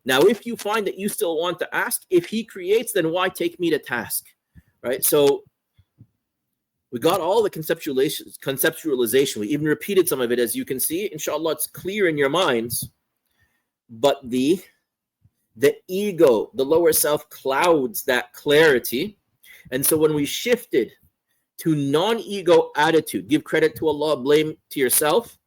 Now, if you find that you still want to ask, if he creates, then why take me to task? Right? So we got all the conceptualization. We even repeated some of it, as you can see. Inshallah, it's clear in your minds. But the ego, the lower self, clouds that clarity. And so when we shifted to non-ego attitude, give credit to Allah, blame to yourself,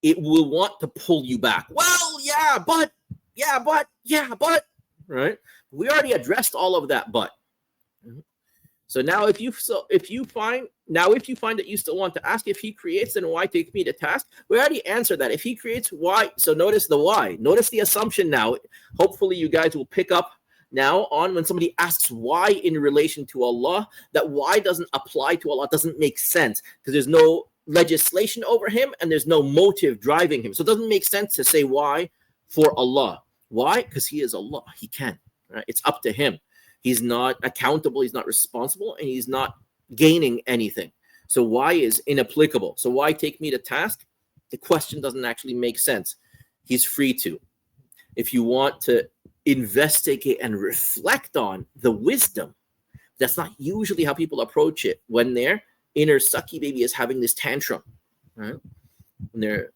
it will want to pull you back. Well, yeah, but, right? We already addressed all of that, but. So now if you find that you still want to ask, if he creates, then why take me to task? We already answered that. If he creates, why? So notice the why. Notice the assumption now. Hopefully you guys will pick up now on when somebody asks why in relation to Allah, that why doesn't apply to Allah, doesn't make sense, because there's no legislation over him and there's no motive driving him. So it doesn't make sense to say why for Allah. Why? Because he is Allah. He can. Right? It's up to him. He's not accountable, he's not responsible, and he's not gaining anything. So why is inapplicable? So why take me to task? The question doesn't actually make sense. He's free to. If you want to investigate and reflect on the wisdom, that's not usually how people approach it when their inner sucky baby is having this tantrum. Right? When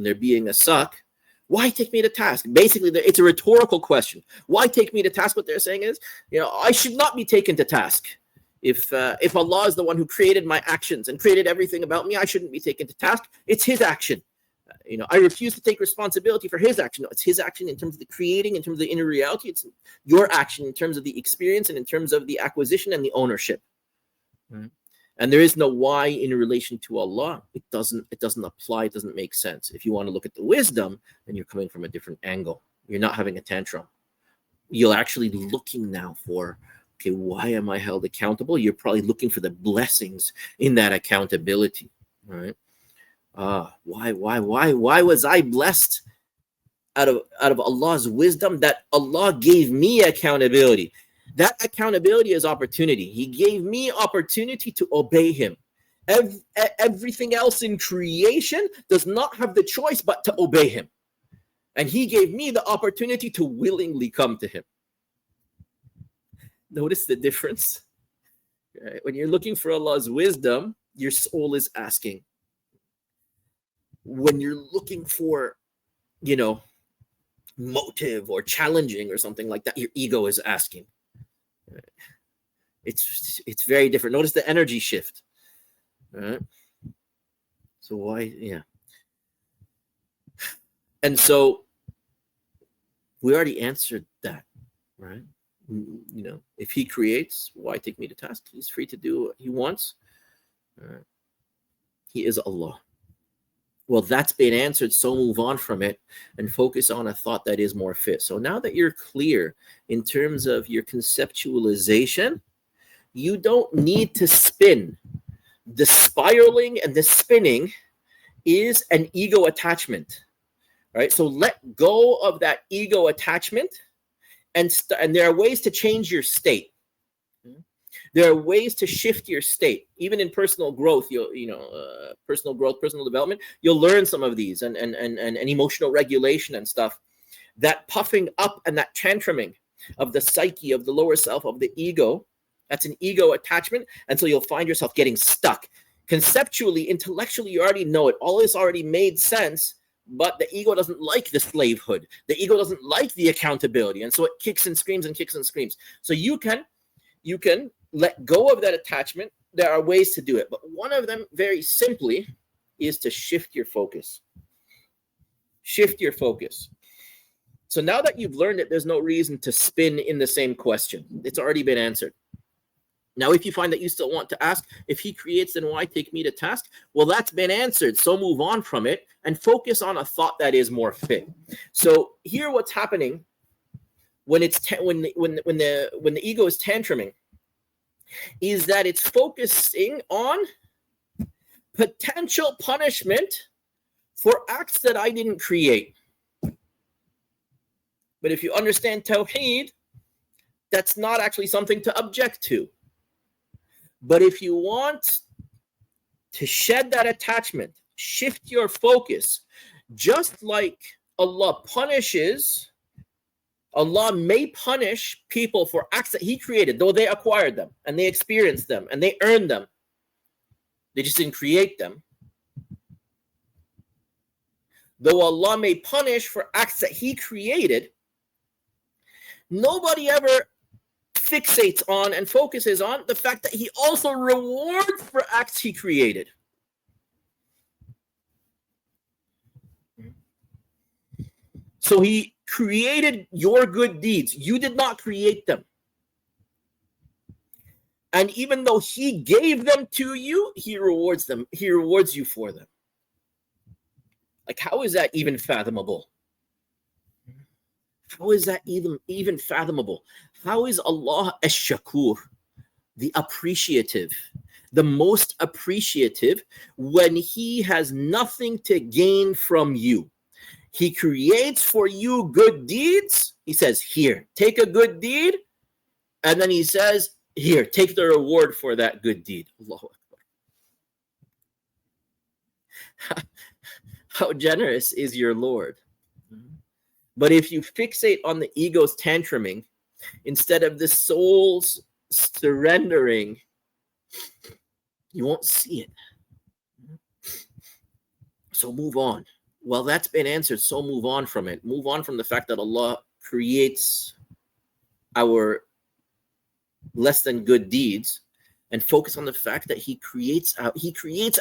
they're being a suck. Why take me to task? Basically, it's a rhetorical question. Why take me to task? What they're saying is, I should not be taken to task. If Allah is the one who created my actions and created everything about me, I shouldn't be taken to task. It's his action. I refuse to take responsibility for his action. No, it's his action in terms of the creating, in terms of the inner reality. It's your action in terms of the experience and in terms of the acquisition and the ownership. Mm-hmm. And there is no why in relation to Allah. It doesn't apply. It doesn't make sense. If you want to look at the wisdom, then you're coming from a different angle. You're not having a tantrum. You're actually looking now for, okay, why am I held accountable? You're probably looking for the blessings in that accountability, right? Why was I blessed out of Allah's wisdom that Allah gave me accountability? That accountability is opportunity. He gave me opportunity to obey him. Everything else in creation does not have the choice but to obey him. And he gave me the opportunity to willingly come to him. Notice the difference. Right? When you're looking for Allah's wisdom, your soul is asking. When you're looking for, motive or challenging or something like that, your ego is asking. It's very different. Notice the energy shift. Right? So why? Yeah. And so we already answered that, right? If he creates, why take me to task? He's free to do what he wants. He is Allah. Well, that's been answered, so move on from it and focus on a thought that is more fit. So now that you're clear in terms of your conceptualization, you don't need to spin. The spiraling and the spinning is an ego attachment, right? So let go of that ego attachment, and there are ways to change your state. There are ways to shift your state. Even in personal growth, personal growth, personal development, you'll learn some of these and emotional regulation and stuff. That puffing up and that tantruming of the psyche, of the lower self, of the ego, that's an ego attachment. And so you'll find yourself getting stuck. Conceptually, intellectually, you already know it. All this already made sense, but the ego doesn't like the slavehood. The ego doesn't like the accountability. And so it kicks and screams and kicks and screams. So you can let go of that attachment. There are ways to do it, but one of them, very simply, is to shift your focus. Shift your focus. So now that you've learned it, there's no reason to spin in the same question. It's already been answered. Now, if you find that you still want to ask, if he creates, then why take me to task? Well, that's been answered. So move on from it and focus on a thought that is more fit. So here, what's happening when the ego is tantruming is that it's focusing on potential punishment for acts that I didn't create. But if you understand Tawheed, that's not actually something to object to. But if you want to shed that attachment, shift your focus, just like Allah may punish people for acts that He created, though they acquired them and they experienced them and they earned them. They just didn't create them. Though Allah may punish for acts that He created, nobody ever fixates on and focuses on the fact that He also rewards for acts He created. So He created your good deeds. You did not create them. And even though He gave them to you, He rewards them. He rewards you for them. Like, how is that even fathomable? How is that even fathomable? How is Allah Ash-Shakur, the appreciative, the most appreciative, when He has nothing to gain from you? He creates for you good deeds. He says, here, take a good deed. And then He says, here, take the reward for that good deed. Allahu Akbar. How generous is your Lord? But if you fixate on the ego's tantruming, instead of the soul's surrendering, you won't see it. So move on. Well, that's been answered, so move on from it. Move on from the fact that Allah creates our less than good deeds and focus on the fact that He creates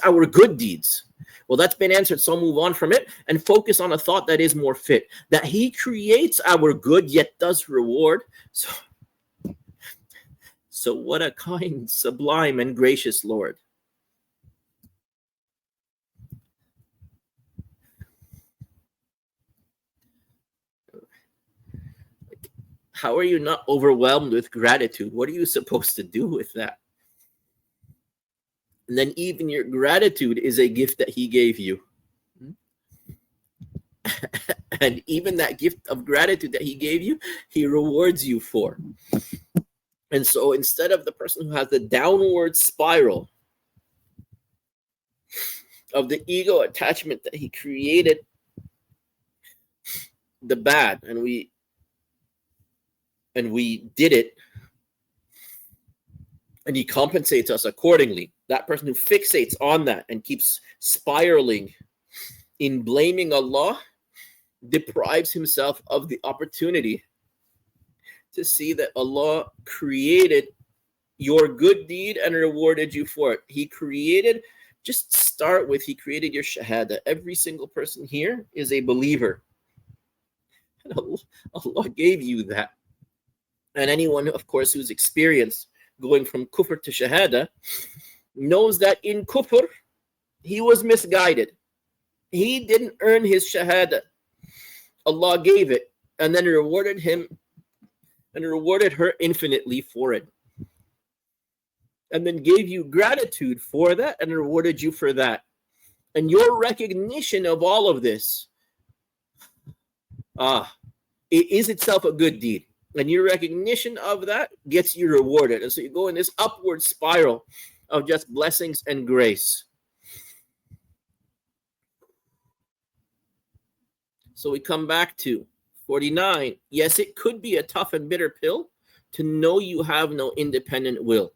our good deeds. Well, that's been answered, so move on from it and focus on a thought that is more fit, that He creates our good yet does reward. So what a kind, sublime, and gracious Lord. How are you not overwhelmed with gratitude? What are you supposed to do with that? And then even your gratitude is a gift that He gave you. And even that gift of gratitude that He gave you, He rewards you for. And so instead of the person who has the downward spiral of the ego attachment that he created the bad and we did it, and He compensates us accordingly. That person who fixates on that and keeps spiraling in blaming Allah deprives himself of the opportunity to see that Allah created your good deed and rewarded you for it. He created, just start with, He created your shahada. Every single person here is a believer. And Allah gave you that. And anyone, of course, who's experienced going from kufr to shahada knows that in kufr, he was misguided. He didn't earn his shahada. Allah gave it and then rewarded him and rewarded her infinitely for it. And then gave you gratitude for that and rewarded you for that. And your recognition of all of this, it is itself a good deed. And your recognition of that gets you rewarded. And so you go in this upward spiral of just blessings and grace. So we come back to 49. Yes, it could be a tough and bitter pill to know you have no independent will.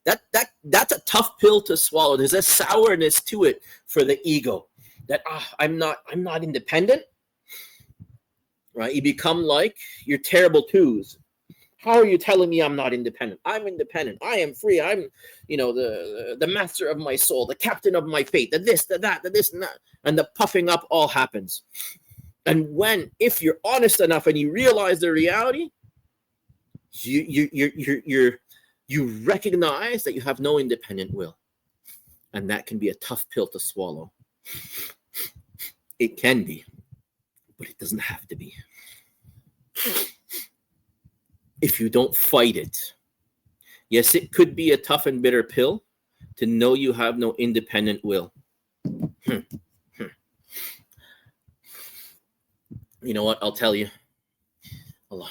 That's a tough pill to swallow. There's a sourness to it for the ego. That I'm not independent. Right? You become like your terrible twos. How are you telling me I'm not independent? I'm independent. I am free. I'm, the master of my soul, the captain of my fate, the this, the that, the this and that. And the puffing up all happens. And if you're honest enough and you realize the reality, you recognize that you have no independent will. And that can be a tough pill to swallow. It can be, but it doesn't have to be. If you don't fight it. Yes, it could be a tough and bitter pill to know you have no independent will. You know what? I'll tell you. Allah.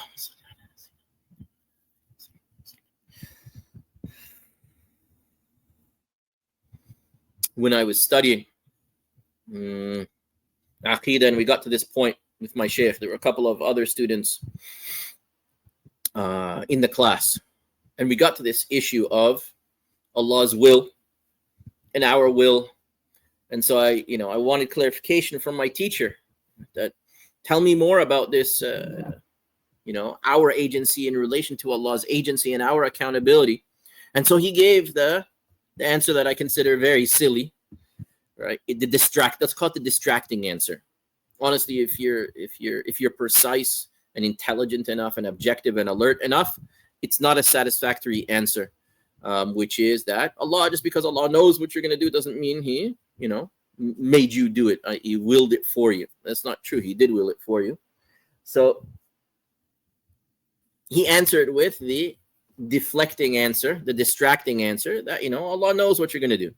When I was studying Aqidah and we got to this point with my Shaykh. There were a couple of other students in the class. And we got to this issue of Allah's will and our will. And so I wanted clarification from my teacher that tell me more about this, our agency in relation to Allah's agency and our accountability. And so he gave the answer that I consider very silly, right? Let's call it the distracting answer. Honestly, if you're precise and intelligent enough and objective and alert enough, it's not a satisfactory answer, which is that Allah, just because Allah knows what you're going to do doesn't mean He, made you do it. He willed it for you. That's not true. He did will it for you. So he answered with the deflecting answer, the distracting answer that, Allah knows what you're going to do.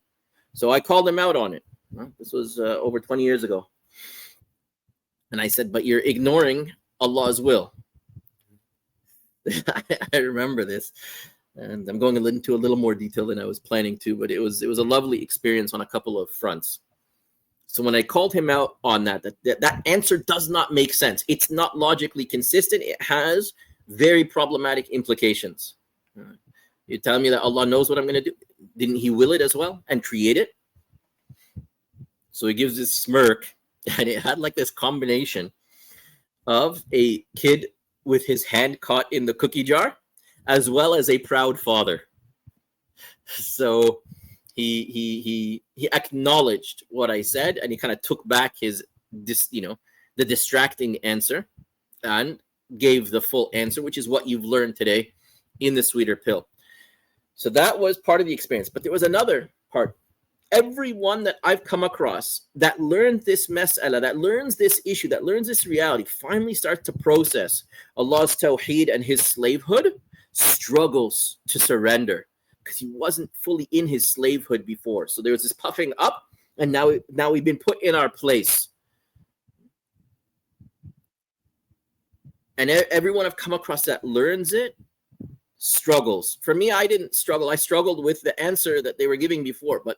So I called him out on it. This was over 20 years ago. And I said, but you're ignoring Allah's will. I remember this. And I'm going into a little more detail than I was planning to, but it was a lovely experience on a couple of fronts. So when I called him out on that answer does not make sense. It's not logically consistent. It has very problematic implications. You're telling me that Allah knows what I'm going to do? Didn't He will it as well and create it? So he gives this smirk, and it had like this combination of a kid with his hand caught in the cookie jar, as well as a proud father. So he acknowledged what I said, and he kind of took back the distracting answer and gave the full answer, which is what you've learned today in the sweeter pill. So that was part of the experience. But there was another part. Everyone that I've come across that learned this mas'ala, that learns this issue, that learns this reality, finally starts to process Allah's tawheed and His slavehood, struggles to surrender because he wasn't fully in his slavehood before. So there was this puffing up, and now we've been put in our place. And everyone I've come across that learns it struggles. For me, I didn't struggle. I struggled with the answer that they were giving before. But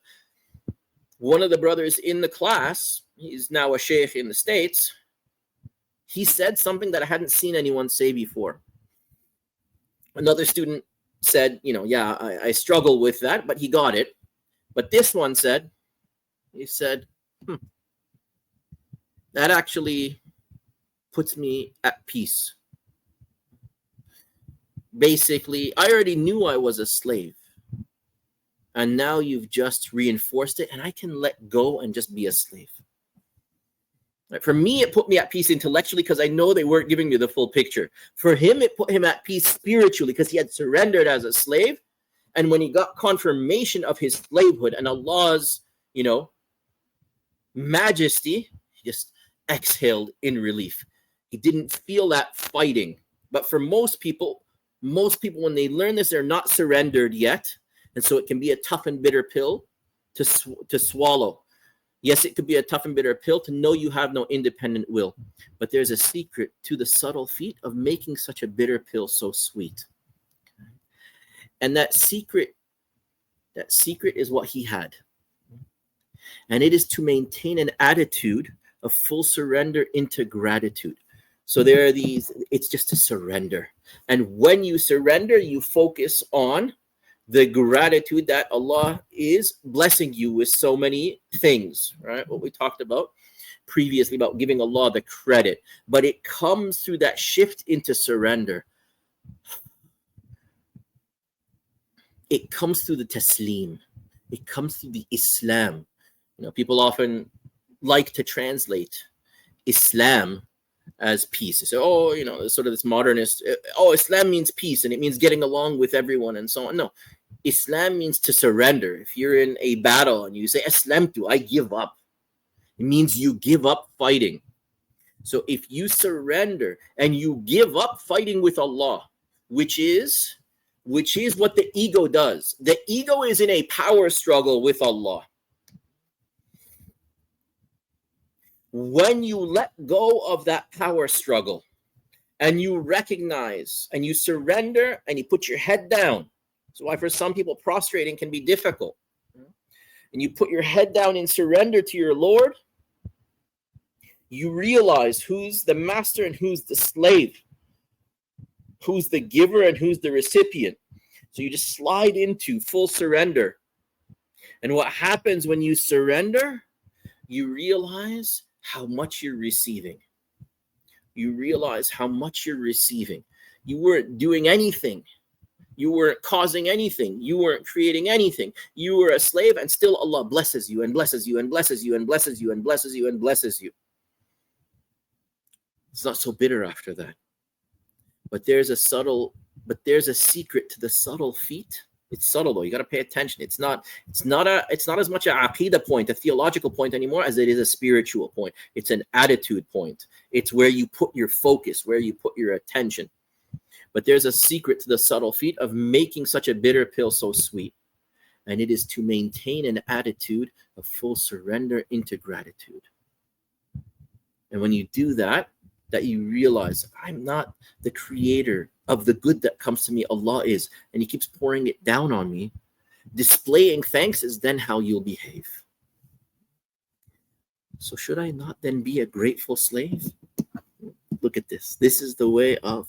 one of the brothers in the class, he's now a sheikh in the States, he said something that I hadn't seen anyone say before. Another student said, I struggle with that, but he got it. But this one said, that actually puts me at peace. Basically, I already knew I was a slave. And now you've just reinforced it, and I can let go and just be a slave. Right? For me, it put me at peace intellectually because I know they weren't giving me the full picture. For him, it put him at peace spiritually because he had surrendered as a slave. And when he got confirmation of his slavehood and Allah's, majesty, he just exhaled in relief. He didn't feel that fighting. But for most people, when they learn this, they're not surrendered yet. And so it can be a tough and bitter pill to swallow. Yes, it could be a tough and bitter pill to know you have no independent will. But there's a secret to the subtle feat of making such a bitter pill so sweet. And that secret is what he had. And it is to maintain an attitude of full surrender into gratitude. So there are it's just to surrender. And when you surrender, you focus on the gratitude that Allah is blessing you with so many things, right? What we talked about previously about giving Allah the credit. But it comes through that shift into surrender. It comes through the taslim. It comes through the Islam. People often like to translate Islam as peace. They say, sort of this modernist, Islam means peace and it means getting along with everyone and so on. No, Islam means to surrender. If you're in a battle and you say, Aslamtu, I give up, it means you give up fighting. So if you surrender and you give up fighting with Allah, which is what the ego does. The ego is in a power struggle with Allah. When you let go of that power struggle and you recognize and you surrender and you put your head down. So why for some people prostrating can be difficult. And you put your head down in surrender to your Lord. You realize who's the master and who's the slave, who's the giver and who's the recipient. So you just slide into full surrender. And what happens when you surrender? You realize how much you're receiving. You realize how much you're receiving. You weren't doing anything. You weren't causing anything. You weren't creating anything. You were a slave, and still Allah blesses you and blesses you and blesses you and blesses you and blesses you and blesses you. It's not so bitter after that. But there's a secret to the subtle feat. It's subtle though. You got to pay attention. It's not as much an aqidah point, a theological point anymore, as it is a spiritual point. It's an attitude point. It's where you put your focus, where you put your attention. But there's a secret to the subtle feat of making such a bitter pill so sweet. And it is to maintain an attitude of full surrender into gratitude. And when you do that you realize, I'm not the creator of the good that comes to me. Allah is. And He keeps pouring it down on me. Displaying thanks is then how you'll behave. So should I not then be a grateful slave? Look at this. This is the way of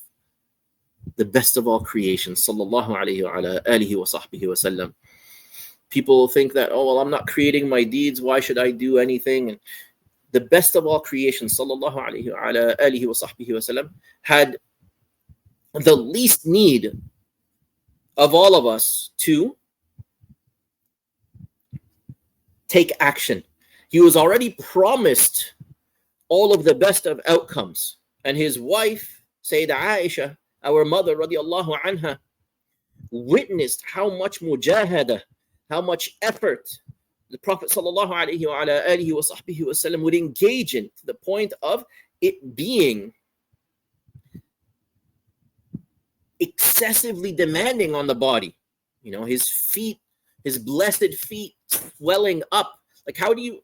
the best of all creation, sallallahu alayhi wa ala alihi wa sahbihi wa sallam. People think that, oh, well, I'm not creating my deeds. Why should I do anything? And the best of all creation, sallallahu alayhi wa ala alihi wa sahbihi wa sallam, had the least need of all of us to take action. He was already promised all of the best of outcomes. And his wife, Sayyidah Aisha, our mother, radiallahu anha, witnessed how much mujahada, how much effort the Prophet sallallahu alayhi wa ala alihi wa sahbihi wa sallam would engage in, to the point of it being excessively demanding on the body. You know, his feet, his blessed feet swelling up. Like, how do you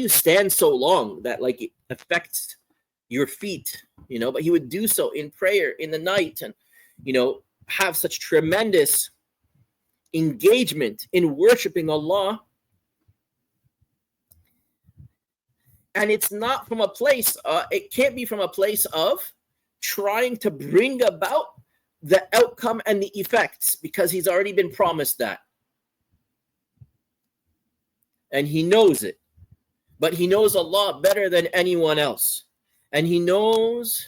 stand so long that like it affects your feet, you know? But he would do so in prayer in the night, and, you know, have such tremendous engagement in worshiping Allah. And it's not from a place, it can't be from a place of trying to bring about the outcome and the effects, because he's already been promised that. And he knows it. But he knows Allah better than anyone else. And he knows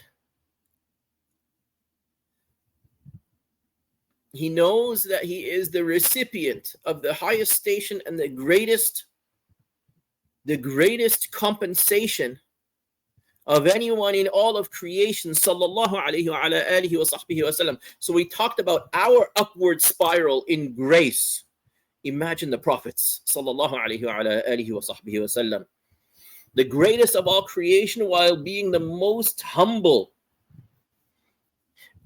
that he is the recipient of the highest station and the greatest compensation of anyone in all of creation, sallallahu alayhi wa ala alihi wa sahbihi wa sallam. So we talked about our upward spiral in grace. Imagine the prophets, sallallahu alayhi wa ala alihi wa sahbihi wa sallam, the greatest of all creation, while being the most humble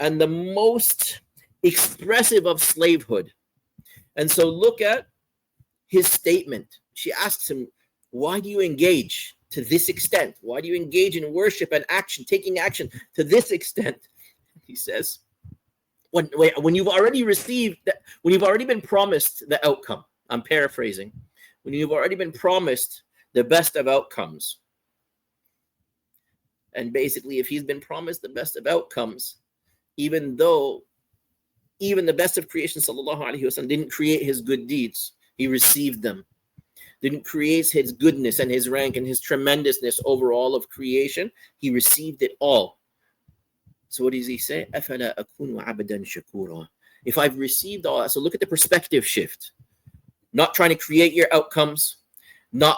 and the most expressive of slavehood. And so look at his statement. She asks him, why do you engage to this extent? Why do you engage in worship and action, taking action to this extent? He says, when you've already been promised the outcome. I'm paraphrasing. When you've already been promised the best of outcomes. And basically, if he's been promised the best of outcomes, even though even the best of creation, sallallahu alaihi wasallam, didn't create his good deeds, he received them. Didn't create his goodness and his rank and his tremendousness over all of creation. He received it all. So what does he say? أَفَلَا أَكُونُ عَبْدًا شَكُورًا. If I've received all that, so look at the perspective shift. Not trying to create your outcomes, not,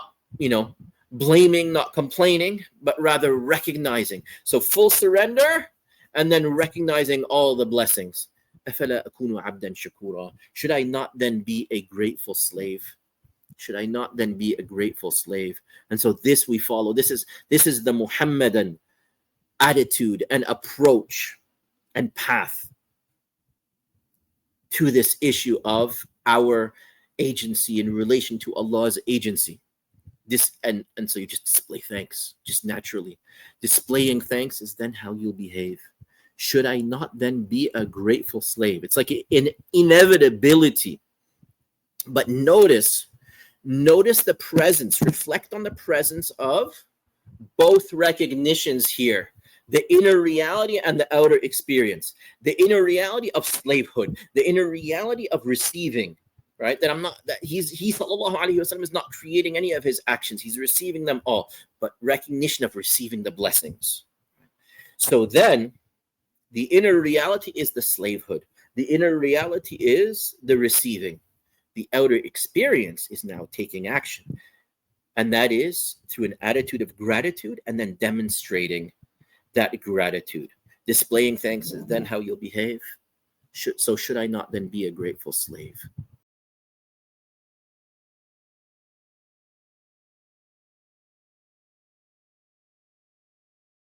blaming, not complaining, but rather recognizing. So full surrender and then recognizing all the blessings. أَفَلَا أَكُونُ عَبْدًا شَكُورًا. Should I not then be a grateful slave? Should I not then be a grateful slave? And so this we follow. This is the Muhammadan attitude and approach and path to this issue of our agency in relation to Allah's agency. And so you just display thanks, just naturally. Displaying thanks is then how you'll behave. Should I not then be a grateful slave? It's like an inevitability. But notice Notice the presence, reflect on the presence of both recognitions here, the inner reality and the outer experience, the inner reality of slavehood, the inner reality of receiving, right? That I'm not, that he sallallahu alaihi wasallam is not creating any of his actions, he's receiving them all, but recognition of receiving the blessings. So then the inner reality is the slavehood, the inner reality is the receiving, the outer experience is now taking action. And that is through an attitude of gratitude and then demonstrating that gratitude. Displaying thanks is then how you'll behave. Should I not then be a grateful slave?